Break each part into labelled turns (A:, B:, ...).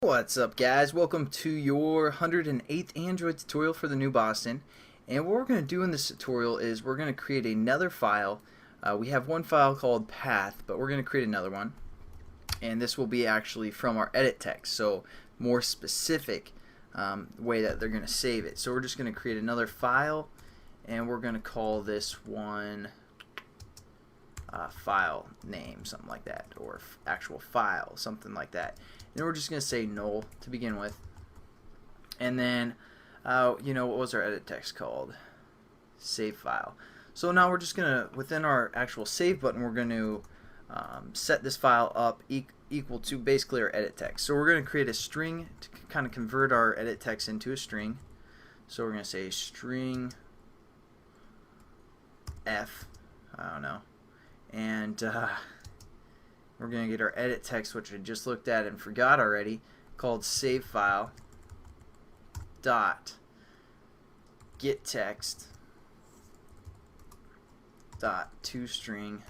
A: What's up, guys? Welcome to your 108th Android tutorial for the new Boston. And what we're going to do in this tutorial is we're going to create another file. We have one file called path, but we're going to create another one. And this will be actually from our edit text, so more specific way that they're going to save it. So we're just going to create another file, and we're going to call this one file name, something like that, or actual file, something like that. And then we're just going to say null to begin with. And then, what was our edit text called? Save file. So now we're just going to, within our actual save button, we're going to set this file up equal to basically our edit text. So we're going to create a string to kind of convert our edit text into a string. So we're going to say string F, I don't know, and we're going to get our edit text, which I just looked at and forgot already, called save file dot get text dot toString.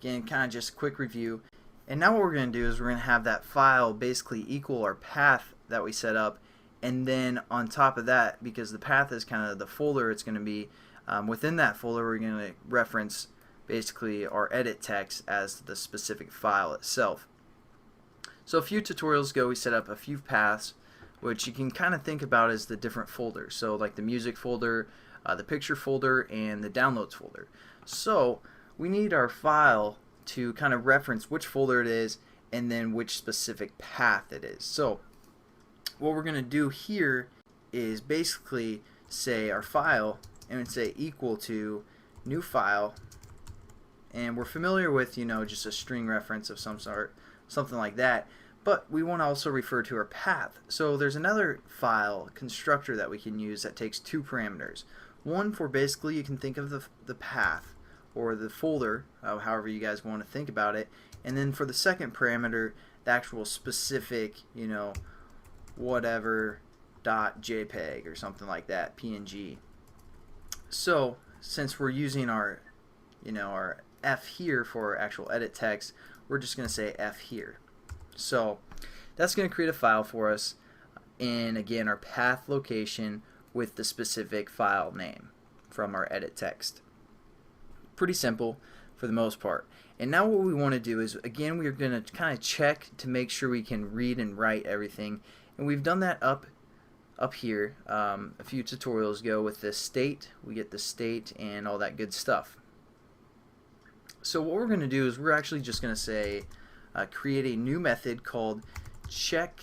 A: Again, kind of just a quick review. And now what we're going to do is we're going to have that file basically equal our path that we set up, and then on top of that, because the path is kind of the folder it's going to be, within that folder we're going to reference basically our edit text as the specific file itself. So a few tutorials ago we set up a few paths, which you can kind of think about as the different folders. So like the music folder, the picture folder, and the downloads folder. So we need our file to kind of reference which folder it is and then which specific path it is. So what we're going to do here is basically say our file and say equal to new file, and we're familiar with just a string reference of some sort, something like that, but we want to also refer to our path. So there's another file constructor that we can use that takes two parameters. One for basically, you can think of the path or the folder, however you guys want to think about it, and then for the second parameter, the actual specific, whatever .jpeg or something like that, PNG. So since we're using our our F here for our actual edit text, we're just going to say F here. So that's going to create a file for us in, again, our path location with the specific file name from our edit text. Pretty simple for the most part. And now what we want to do is, again, we're going to kind of check to make sure we can read and write everything. And we've done that up here a few tutorials ago with the state. We get the state and all that good stuff. So what we're going to do is we're actually just going to say create a new method called check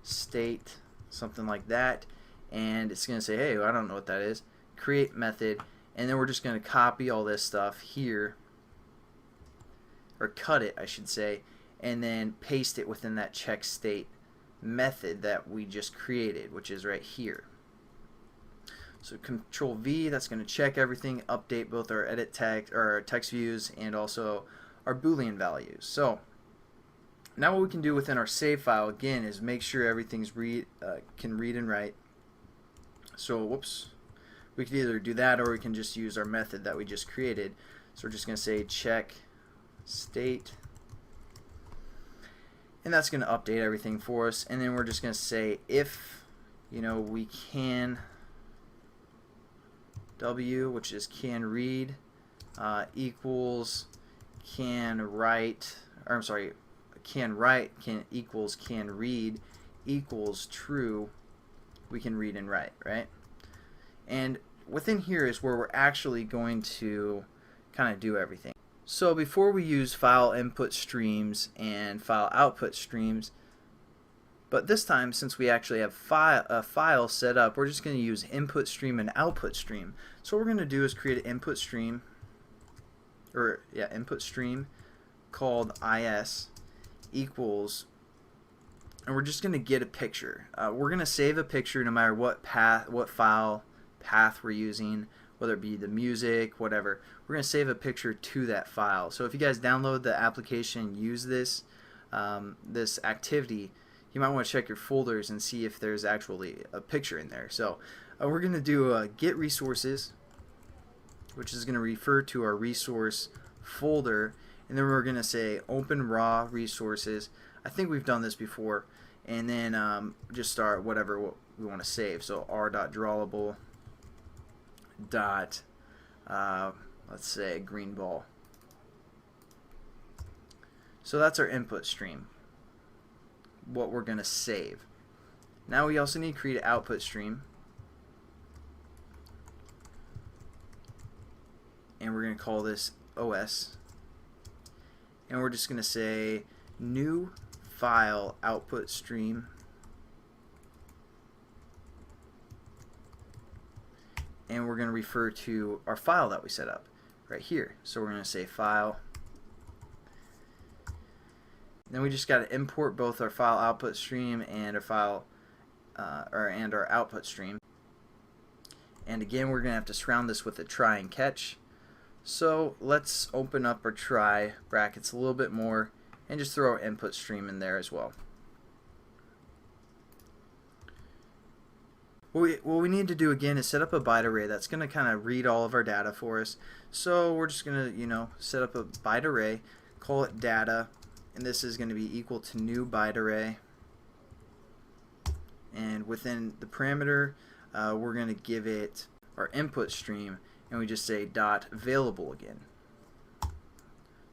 A: state, something like that, and it's going to say, hey, I don't know what that is, create method, and then we're just going to copy all this stuff here, or cut it I should say, and then paste it within that check state method that we just created, which is right here. So Control V, that's going to check everything, update both our edit text or our text views and also our Boolean values. So now what we can do within our save file again is make sure everything's can read and write. So whoops, we could either do that or we can just use our method that we just created. So we're just going to say check state, and that's going to update everything for us. And then we're just going to say if we can W, which is can read, equals can write, or I'm sorry, can write can equals can read equals true, we can read and write, right? And within here is where we're actually going to kind of do everything. So before we use file input streams and file output streams, but this time, since we actually have a file set up, we're just going to use InputStream and OutputStream. So what we're going to do is create an InputStream, InputStream called is equals, and we're just going to get a picture. We're going to save a picture no matter what file path we're using, whether it be the music, whatever. We're going to save a picture to that file. So if you guys download the application and use this activity, you might want to check your folders and see if there's actually a picture in there. So we're going to do get resources, which is going to refer to our resource folder, and then we're going to say open raw resources. I think we've done this before, and then just start whatever we want to save. So r.drawable dot let's say green ball. So that's our input stream, what we're going to save. Now we also need to create an output stream, and we're going to call this OS, and we're just going to say new file output stream, and we're going to refer to our file that we set up right here. So we're going to say file. Then we just got to import both our file output stream and our file and our output stream. And again, we're going to have to surround this with a try and catch. So let's open up our try brackets a little bit more and just throw our input stream in there as well. What we need to do again is set up a byte array that's going to kind of read all of our data for us. So we're just going to set up a byte array, call it data, and this is going to be equal to new byte array. And within the parameter, we're going to give it our input stream, and we just say dot available again.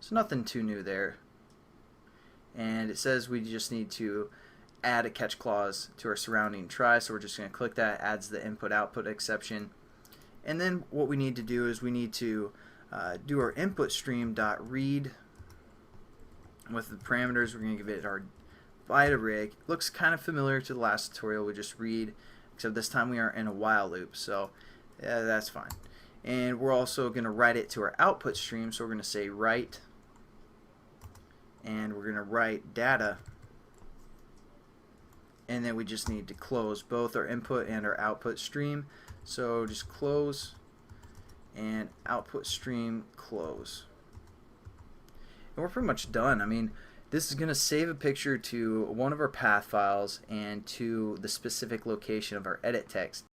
A: So nothing too new there. And it says we just need to add a catch clause to our surrounding try, so we're just going to click that. Adds the input output exception. And then what we need to do is we need to do our input stream dot read. With the parameters, we're going to give it our byte array. Looks kind of familiar to the last tutorial. We just read, except this time we are in a while loop, so that's fine. And we're also going to write it to our output stream, so we're going to say write, and we're going to write data, and then we just need to close both our input and our output stream. So just close and output stream close. And we're pretty much done. I mean, this is going to save a picture to one of our path files and to the specific location of our edit text.